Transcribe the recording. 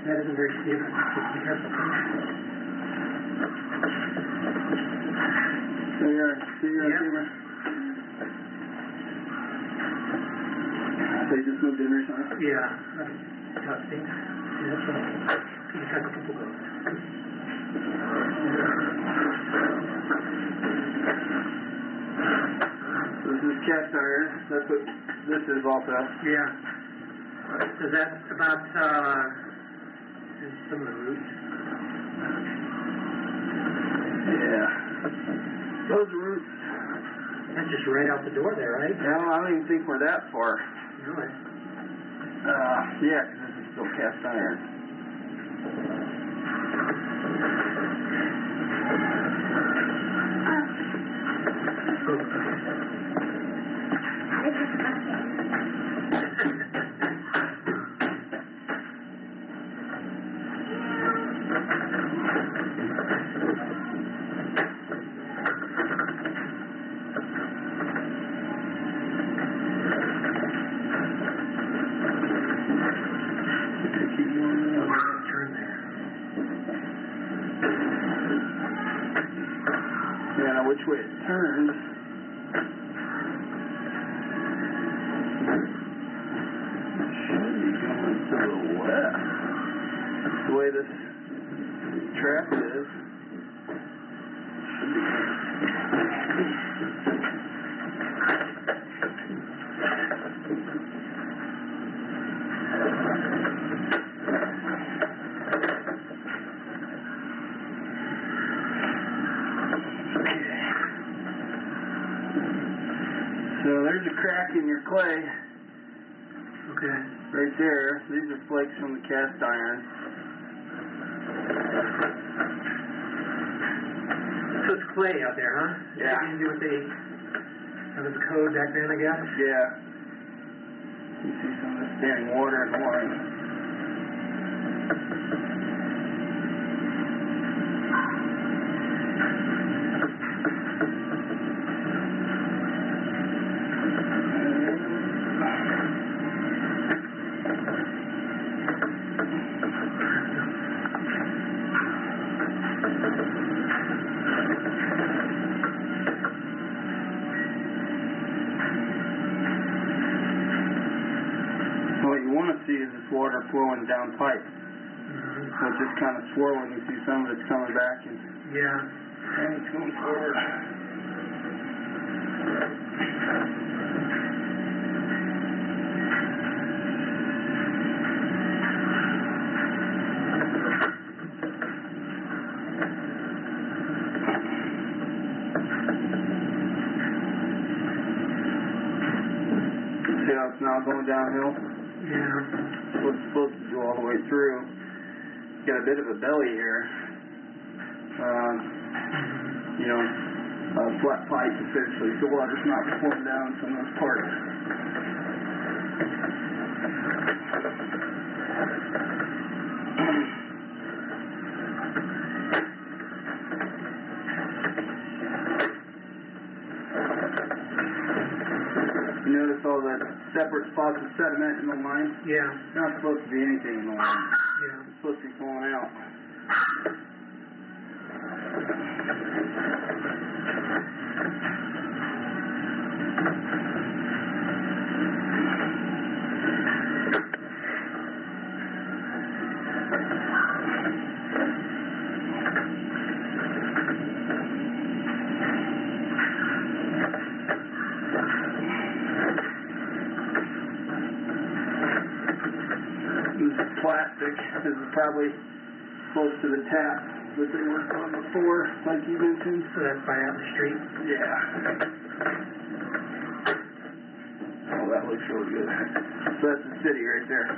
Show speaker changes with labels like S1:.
S1: That isn't very stable. Just be careful.
S2: There you are. See you on camera. They just moved in recently?
S1: Yeah. That stinks. See, that's what these type of people go.
S2: So this is cast iron. That's what this is also.
S1: Yeah. Is that about some of the roots?
S2: Yeah. Those roots.
S1: That's just right out the door there, right?
S2: No, I don't even think we're that far.
S1: Really?
S2: Yeah, because this is still cast iron. Yeah, now which way it turns. Should be going to the west. The way this track is. So there's a crack in your clay.
S1: Okay.
S2: Right there. These are flakes from the cast iron.
S1: So it's clay out there, huh?
S2: Yeah.
S1: Anything to do with the code back then, I guess?
S2: Yeah. You see some of this standing water in the line. What you want to see is this water flowing down pipe. So it's just kind of swirling. You see some of it's coming back and it's going forward. See how it's now going downhill?
S1: Yeah.
S2: So it's supposed to go all the way through. Got a bit of a belly here. Flat pipe essentially, so water's not flowing down from those parts. You notice all the separate spots of sediment in the line?
S1: Yeah.
S2: There's not supposed to be anything in the line.
S1: Yeah.
S2: It's supposed to be flowing out. This is plastic. This is probably close to the tap that they worked on before, like you mentioned.
S1: So that's by out the street?
S2: Yeah. Oh, that looks really good. So that's the city right there.